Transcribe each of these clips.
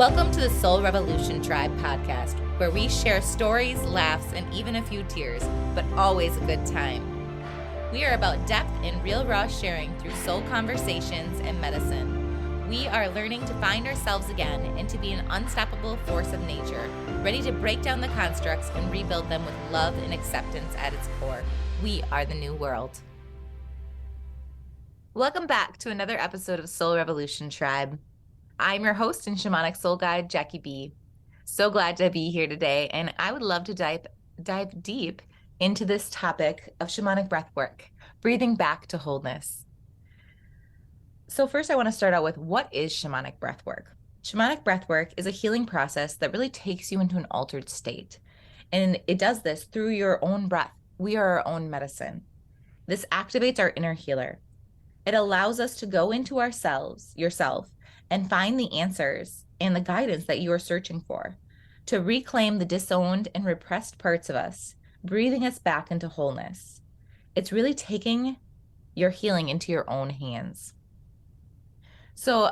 Welcome to the Soul Revolution Tribe podcast, where we share stories, laughs, and even a few tears, but always a good time. We are about depth and real raw sharing through soul conversations and medicine. We are learning to find ourselves again and to be an unstoppable force of nature, ready to break down the constructs and rebuild them with love and acceptance at its core. We are the new world. Welcome back to another episode of Soul Revolution Tribe. I'm your host and shamanic soul guide, Jackie B. So glad to be here today, and I would love to dive deep into this topic of shamanic breathwork, breathing back to wholeness. So first I want to start out with, what is shamanic breathwork? Shamanic breathwork is a healing process that really takes you into an altered state. And it does this through your own breath. We are our own medicine. This activates our inner healer. It allows us to go into ourselves, yourself, and find the answers and the guidance that you are searching for, to reclaim the disowned and repressed parts of us, breathing us back into wholeness. It's really taking your healing into your own hands. So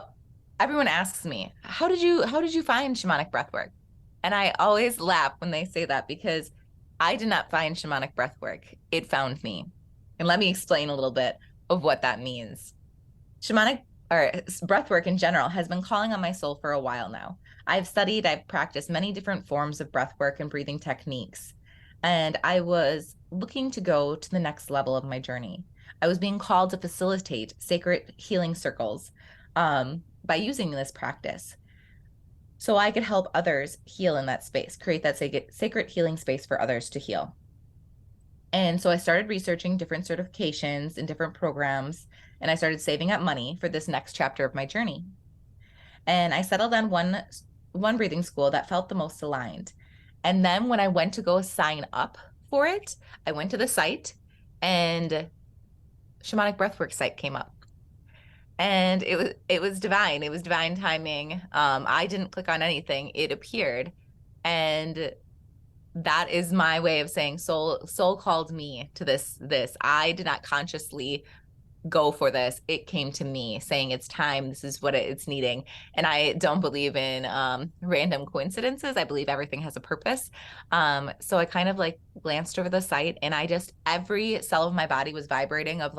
everyone asks me, how did you find shamanic breathwork? And I always laugh when they say that, because I did not find shamanic breathwork. It found me. And let me explain a little bit of what that means. Shamanic or breathwork in general has been calling on my soul for a while now. I've practiced many different forms of breathwork and breathing techniques, and I was looking to go to the next level of my journey. I was being called to facilitate sacred healing circles by using this practice, so I could help others heal in that space, create that sacred healing space for others to heal. And so I started researching different certifications and different programs, and I started saving up money for this next chapter of my journey. And I settled on one breathing school that felt the most aligned. And then when I went to go sign up for it, I went to the site, and Shamanic Breathwork site came up. And it was divine. It was divine timing. I didn't click on anything. It appeared. And that is my way of saying soul called me to this. I did not consciously go for this. It came to me saying it's time. This is what it's needing. And I don't believe in random coincidences. I believe everything has a purpose. So I kind of glanced over the site, and every cell of my body was vibrating of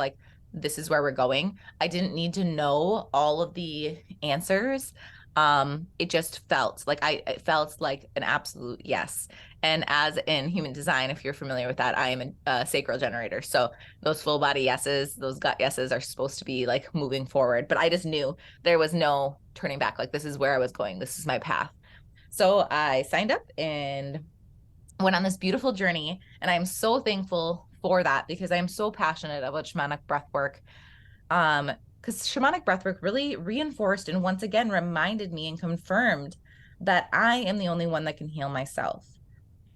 this is where we're going. I didn't need to know all of the answers. It just felt it felt like an absolute yes. And as in human design, if you're familiar with that, I am a sacral generator. So those full body yeses, those gut yeses are supposed to be moving forward. But I just knew there was no turning back. This is where I was going. This is my path. So I signed up and went on this beautiful journey. And I'm so thankful for that, because I am so passionate about shamanic breathwork. Because shamanic breathwork really reinforced and once again reminded me and confirmed that I am the only one that can heal myself.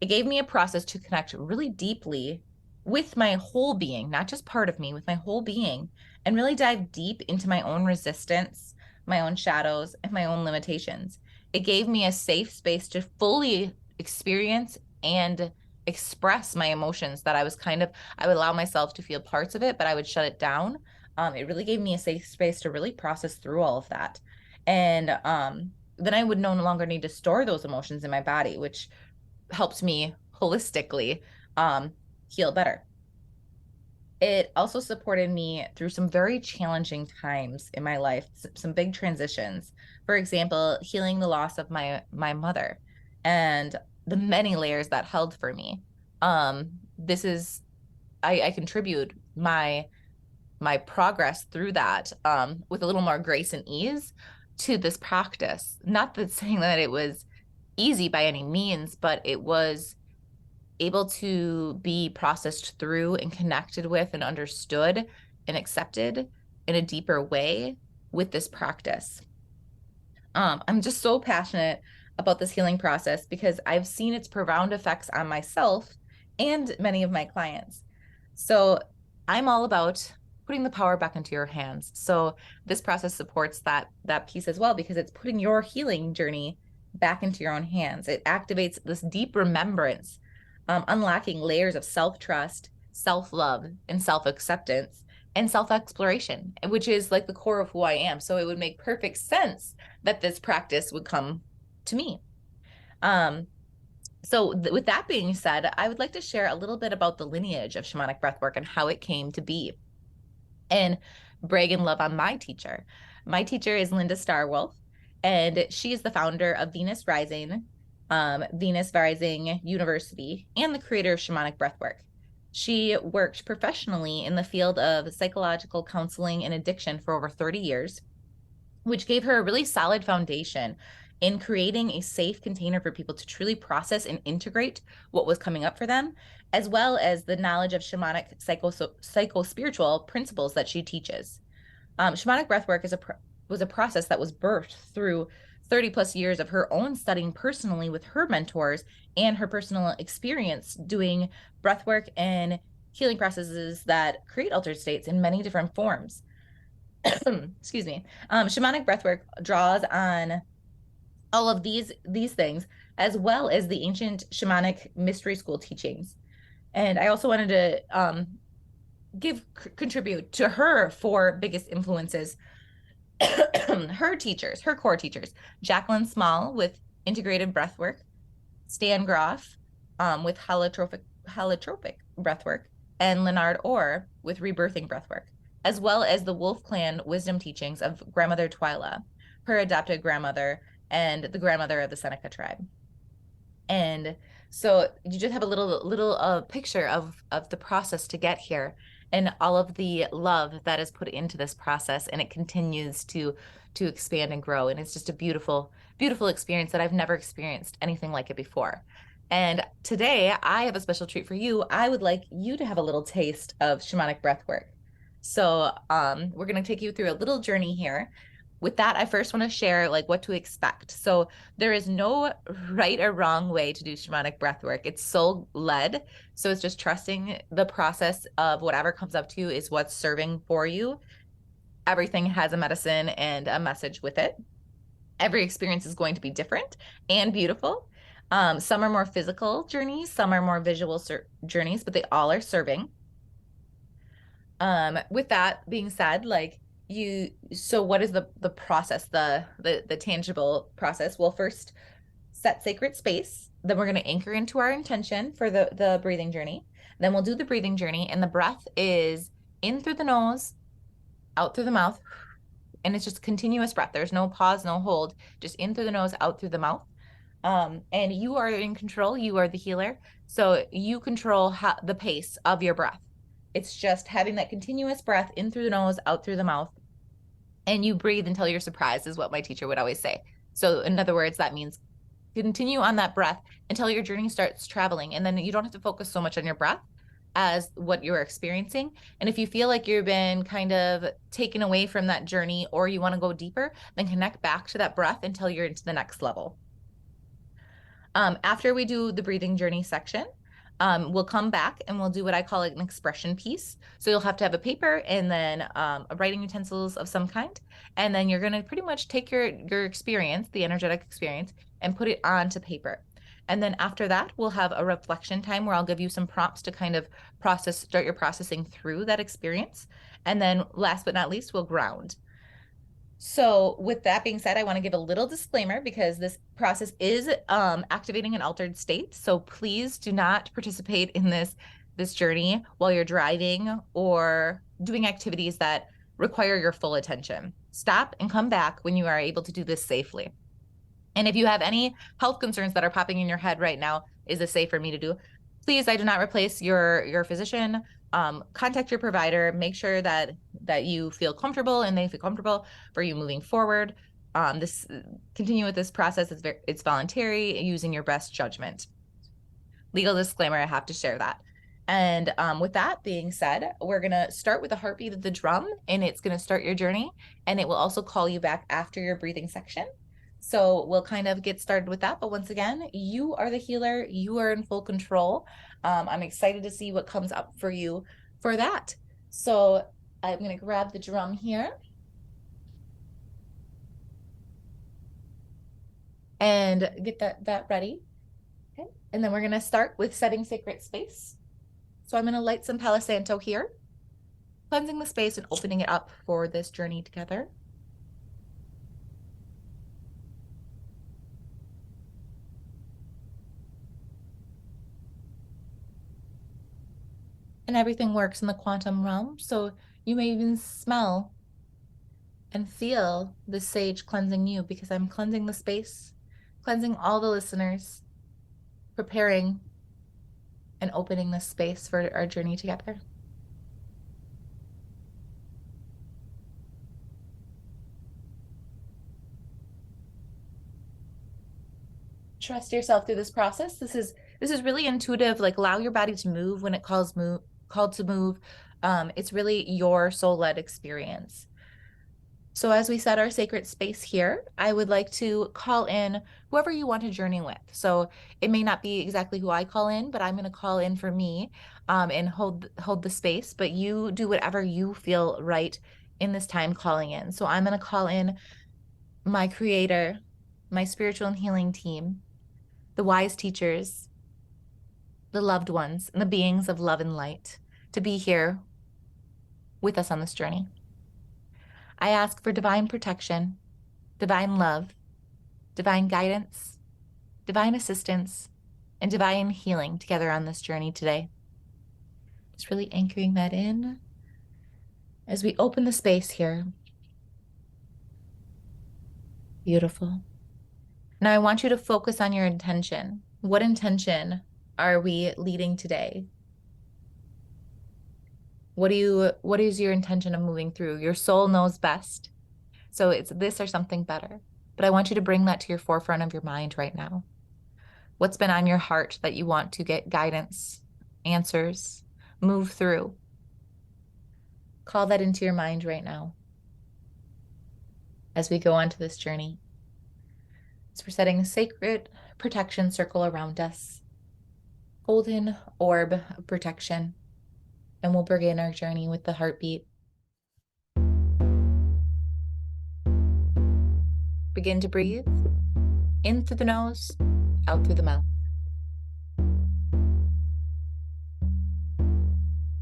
It gave me a process to connect really deeply with my whole being, not just part of me, with my whole being, and really dive deep into my own resistance, my own shadows, and my own limitations. It gave me a safe space to fully experience and express my emotions that I would allow myself to feel parts of it, but I would shut it down. It really gave me a safe space to really process through all of that. And then I would no longer need to store those emotions in my body, which helped me holistically heal better. It also supported me through some very challenging times in my life, some big transitions. For example, healing the loss of my mother and the many layers that held for me. I contribute my progress through that with a little more grace and ease to this practice. Not that saying that it was easy by any means, but it was able to be processed through and connected with and understood and accepted in a deeper way with this practice. I'm just so passionate about this healing process because I've seen its profound effects on myself and many of my clients. So I'm all about putting the power back into your hands. So this process supports that piece as well, because it's putting your healing journey back into your own hands. It activates this deep remembrance, unlocking layers of self-trust, self-love, and self-acceptance, and self-exploration, which is the core of who I am. So it would make perfect sense that this practice would come to me. So with that being said, I would like to share a little bit about the lineage of shamanic breathwork and how it came to be, and brag and love on my teacher. My teacher is Linda Starwolf, and she is the founder of Venus Rising University, and the creator of shamanic breathwork. She worked professionally in the field of psychological counseling and addiction for over 30 years, which gave her a really solid foundation in creating a safe container for people to truly process and integrate what was coming up for them, as well as the knowledge of shamanic psycho-spiritual principles that she teaches. Shamanic breathwork was a process that was birthed through 30 plus years of her own studying personally with her mentors and her personal experience doing breathwork and healing processes that create altered states in many different forms. Excuse me. Shamanic breathwork draws on all of these things, as well as the ancient shamanic mystery school teachings. And I also wanted to contribute to her four biggest influences. Her core teachers, Jacqueline Small with integrated breathwork, Stan Groff with holotropic breathwork, and Leonard Orr with rebirthing breathwork, as well as the Wolf Clan wisdom teachings of grandmother Twyla, her adopted grandmother, and the grandmother of the Seneca tribe. And so you just have a little picture of the process to get here, and all of the love that is put into this process, and it continues to expand and grow. And it's just a beautiful experience that I've never experienced anything like it before. And today I have a special treat for you. I would like you to have a little taste of shamanic breathwork. So we're going to take you through a little journey here. With that, I first want to share like what to expect. So there is no right or wrong way to do shamanic breathwork. It's soul led. So it's just trusting the process of whatever comes up to you is what's serving for you. Everything has a medicine and a message with it. Every experience is going to be different and beautiful. Some are more physical journeys, some are more visual journeys, but they all are serving. With that being said, so what is the process, the tangible process? Well, first set sacred space, then we're going to anchor into our intention for the breathing journey. Then we'll do the breathing journey, and the breath is in through the nose, out through the mouth, and it's just continuous breath. There's no pause, no hold, just in through the nose, out through the mouth. And you are in control. You are the healer, so you control the pace of your breath. It's just having that continuous breath in through the nose, out through the mouth, and you breathe until you're surprised, is what my teacher would always say. So in other words, that means continue on that breath until your journey starts traveling. And then you don't have to focus so much on your breath as what you're experiencing. And if you feel like you've been kind of taken away from that journey, or you want to go deeper, then connect back to that breath until you're into the next level. After we do the breathing journey section, we'll come back and we'll do what I call an expression piece. So you'll have to have a paper and then writing utensils of some kind. And then you're going to pretty much take your experience, the energetic experience, and put it onto paper. And then after that, we'll have a reflection time where I'll give you some prompts to kind of start your processing through that experience. And then last but not least, we'll ground. So with that being said, I want to give a little disclaimer because this process is activating an altered state. So please do not participate in this journey while you're driving or doing activities that require your full attention. Stop and come back when you are able to do this safely. And if you have any health concerns that are popping in your head right now, is this safe for me to do? Please, I do not replace your physician. Contact your provider. Make sure that you feel comfortable and they feel comfortable for you moving forward. Continue with this process. It's voluntary, using your best judgment. Legal disclaimer, I have to share that. And with that being said, we're going to start with the heartbeat of the drum, and it's going to start your journey, and it will also call you back after your breathing section. So we'll kind of get started with that. But once again, you are the healer. You are in full control. I'm excited to see what comes up for you for that. So I'm going to grab the drum here. And get that ready. Okay. And then we're going to start with setting sacred space. So I'm going to light some Palo Santo here, cleansing the space and opening it up for this journey together. And everything works in the quantum realm. So you may even smell and feel the sage cleansing you because I'm cleansing the space, cleansing all the listeners, preparing and opening this space for our journey together. Trust yourself through this process. This is really intuitive. Like, allow your body to move when it called to move. It's really your soul-led experience. So as we set our sacred space here, I would like to call in whoever you want to journey with. So it may not be exactly who I call in, but I'm going to call in for me, and hold the space. But you do whatever you feel right in this time calling in. So I'm going to call in my creator, my spiritual and healing team, the wise teachers, the loved ones, and the beings of love and light to be here with us on this journey. I ask for divine protection, divine love, divine guidance, divine assistance, and divine healing together on this journey today. Just really anchoring that in as we open the space here. Beautiful. Now I want you to focus on your intention. What intention are we leading today? What is your intention of moving through? Your soul knows best. So it's this or something better. But I want you to bring that to your forefront of your mind right now. What's been on your heart that you want to get guidance, answers, move through? Call that into your mind right now as we go on to this journey. So we're setting a sacred protection circle around us, golden orb of protection, and we'll begin our journey with the heartbeat. Begin to breathe in through the nose, out through the mouth.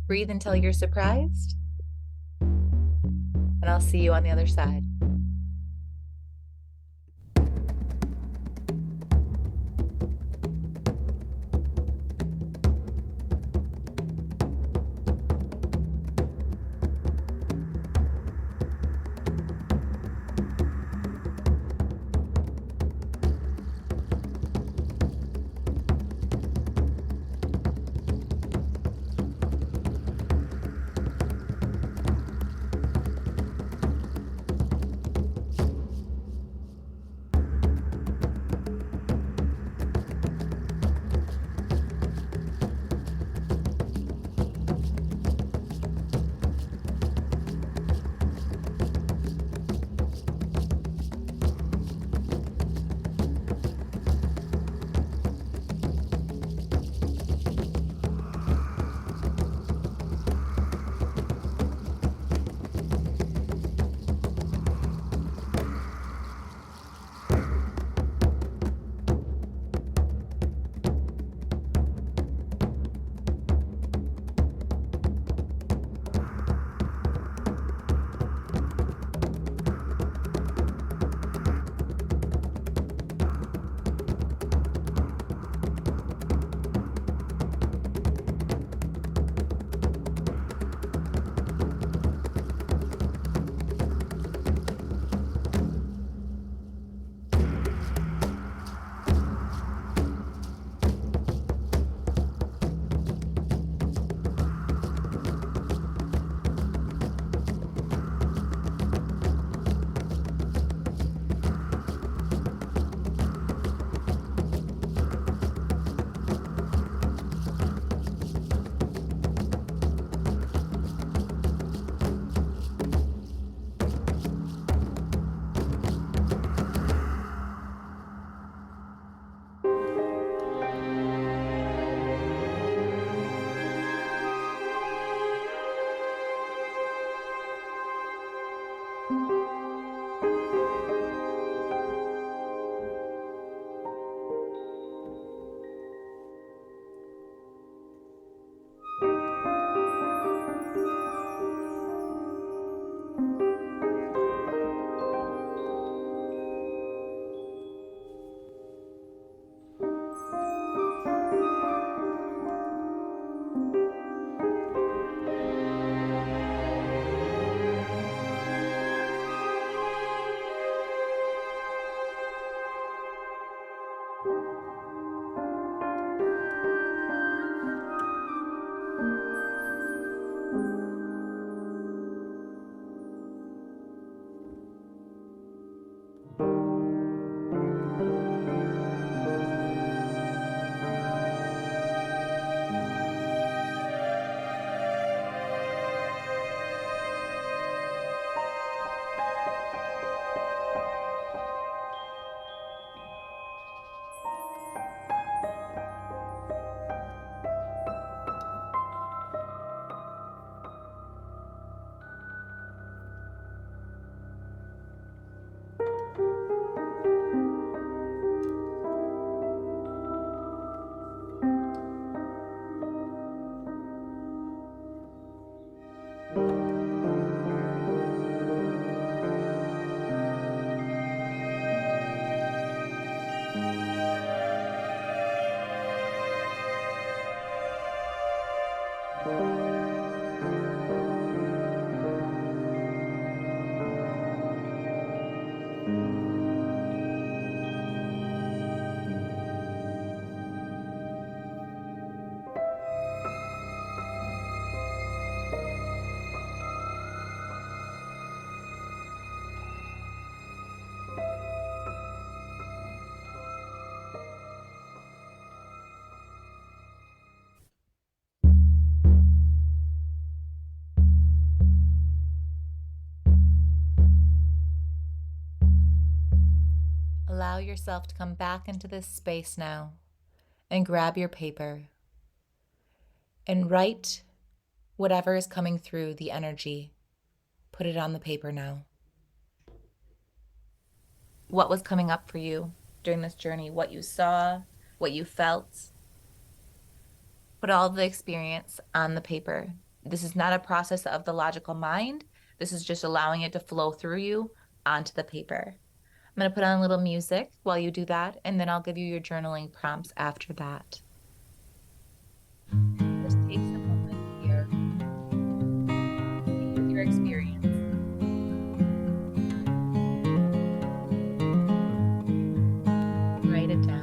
Breathe until you're surprised, and I'll see you on the other side. yourself to come back into this space now and grab your paper and write whatever is coming through the energy. Put it on the paper now. What was coming up for you during this journey? What you saw, what you felt. Put all the experience on the paper. This is not a process of the logical mind. This is just allowing it to flow through you onto the paper. I'm going to put on a little music while you do that, and then I'll give you your journaling prompts after that. Just take some moment here. Be with your experience. Write it down.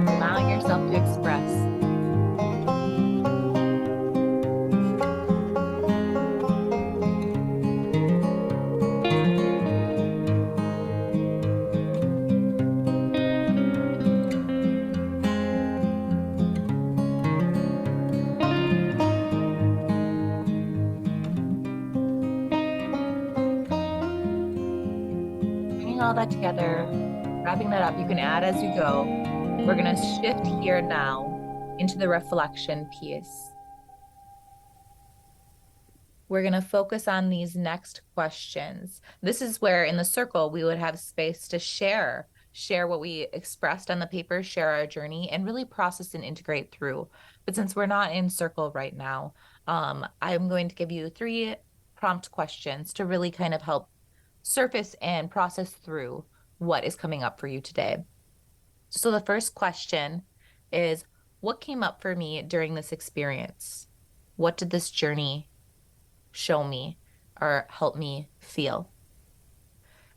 Allowing yourself to express. Bringing all that together, wrapping that up, you can add as you go. We're going to shift here now into the reflection piece. We're going to focus on these next questions. This is where in the circle, we would have space to share what we expressed on the paper, share our journey, and really process and integrate through. But since we're not in circle right now, I'm going to give you 3 prompt questions to really kind of help surface and process through what is coming up for you today. So the first question is, what came up for me during this experience? What did this journey show me or help me feel?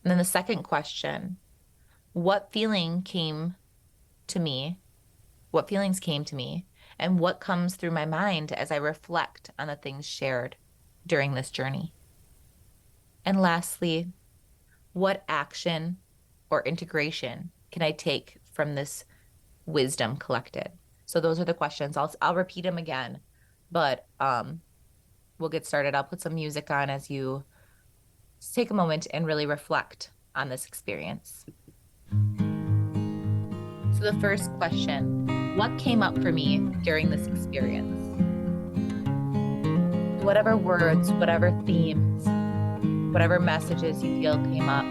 And then the second question, what feeling came to me? What feelings came to me? And what comes through my mind as I reflect on the things shared during this journey? And lastly, what action or integration can I take from this wisdom collected? So those are the questions. I'll repeat them again, but we'll get started. I'll put some music on as you take a moment and really reflect on this experience. So the first question, what came up for me during this experience? Whatever words, whatever themes, whatever messages you feel came up,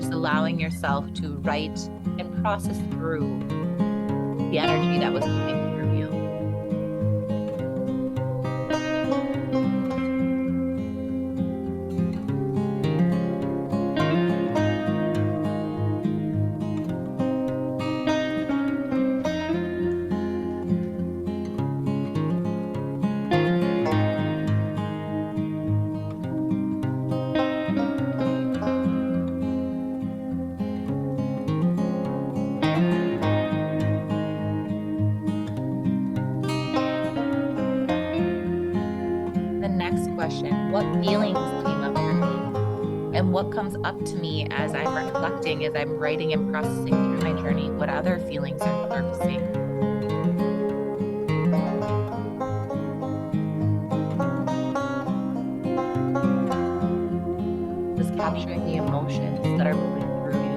just allowing yourself to write and process through the energy that was coming through you. question, what feelings came up for me? And what comes up to me as I'm reflecting, as I'm writing and processing through my journey? What other feelings are surfacing? Just capturing the emotions that are moving through you.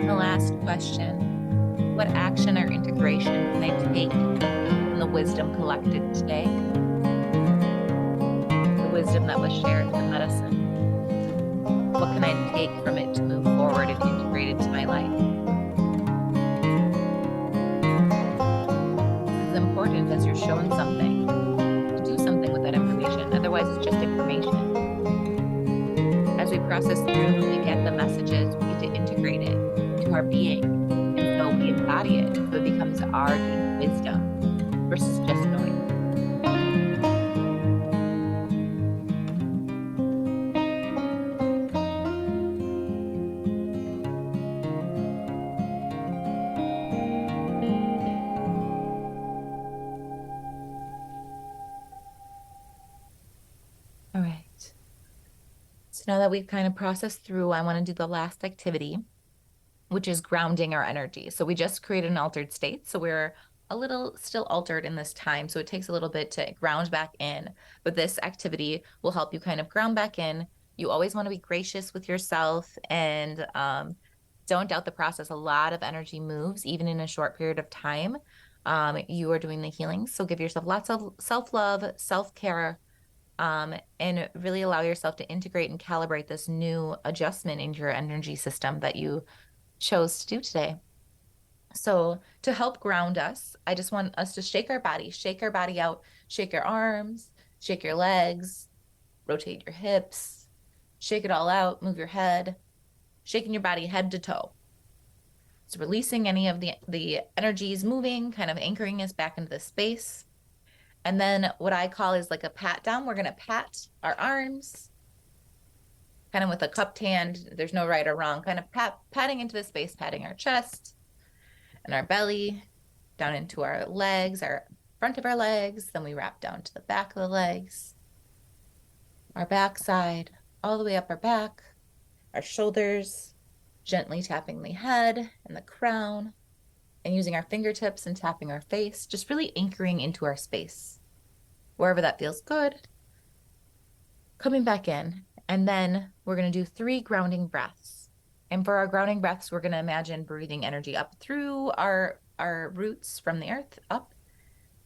The last question, what action or integration can I take from the wisdom collected today? The wisdom that was shared in the medicine. What can I take from it to move forward and integrate into my life? This is important as you're shown something, to do something with that information. Otherwise, it's just information. As we process through and we get the messages, we get to integrate it into our being. And so we embody it. So it becomes our deep wisdom versus just noise. All right. So now that we've kind of processed through, I want to do the last activity, which is grounding our energy. So we just created an altered state. So we're a little still altered in this time. So it takes a little bit to ground back in. But this activity will help you kind of ground back in. You always want to be gracious with yourself and don't doubt the process. A lot of energy moves, even in a short period of time. You are doing the healing. So give yourself lots of self-love, self-care, and really allow yourself to integrate and calibrate this new adjustment in your energy system that you chose to do today. So to help ground us, I just want us to shake our body out, shake your arms, shake your legs, rotate your hips, shake it all out, move your head, shaking your body head to toe. So releasing any of the energies moving, kind of anchoring us back into the space. And then what I call is like a pat down. We're going to pat our arms, kind of with a cupped hand. There's no right or wrong, kind of patting into the space, patting our chest and our belly, down into our legs, our front of our legs. Then we wrap down to the back of the legs, our backside, all the way up our back, our shoulders, gently tapping the head and the crown, and using our fingertips and tapping our face, just really anchoring into our space, wherever that feels good. Coming back in, and then we're going to do 3 grounding breaths. And for our grounding breaths, we're going to imagine breathing energy up through our roots from the earth, up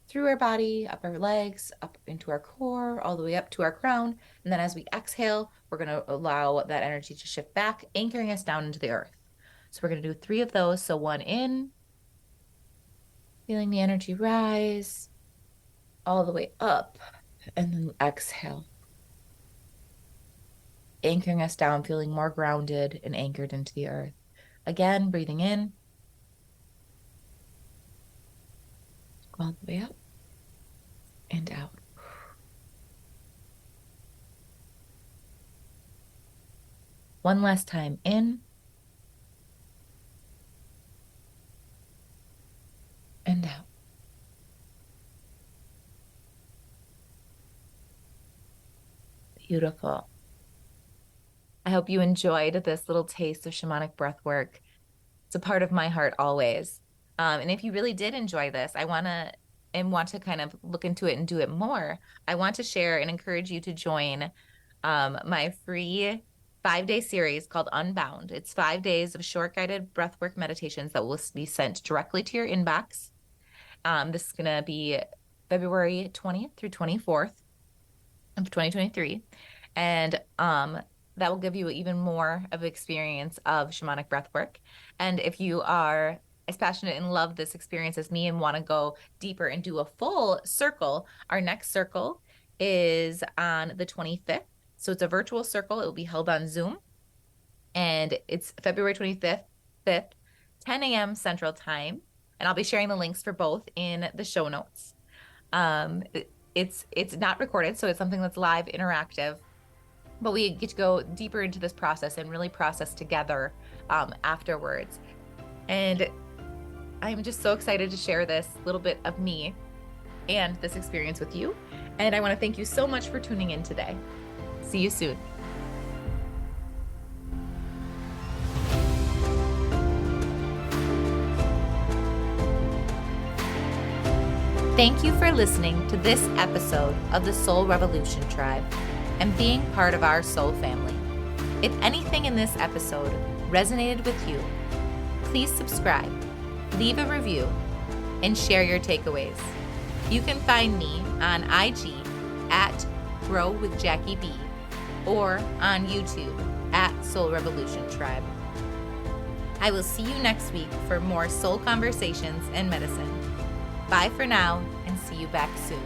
through our body, up our legs, up into our core, all the way up to our crown. And then as we exhale, we're going to allow that energy to shift back, anchoring us down into the earth. So we're going to do 3 of those. So 1 in, feeling the energy rise all the way up, and then exhale, anchoring us down, feeling more grounded and anchored into the earth. Again, breathing in, all the way up and out. One last time, in and out. Beautiful. I hope you enjoyed this little taste of shamanic breath work. It's a part of my heart always. And if you really did enjoy this, I want to kind of look into it and do it more. I want to share and encourage you to join my free 5-day series called Unbound. It's 5 days of short guided breathwork meditations that will be sent directly to your inbox. This is going to be February 20th through 24th of 2023. And that will give you even more of experience of shamanic breathwork. And if you are as passionate and love this experience as me and want to go deeper and do a full circle, our next circle is on the 25th. So it's a virtual circle. It will be held on Zoom. And it's February 25th, 10 a.m. Central Time. And I'll be sharing the links for both in the show notes. It's not recorded, so it's something that's live, interactive. But we get to go deeper into this process and really process together afterwards. And I'm just so excited to share this little bit of me and this experience with you. And I want to thank you so much for tuning in today. See you soon. Thank you for listening to this episode of the Soul Revolution Tribe and being part of our soul family. If anything in this episode resonated with you, please subscribe, leave a review, and share your takeaways. You can find me on IG at Grow with Jackie B or on YouTube at Soul Revolution Tribe. I will see you next week for more soul conversations and medicine. Bye for now, and see you back soon.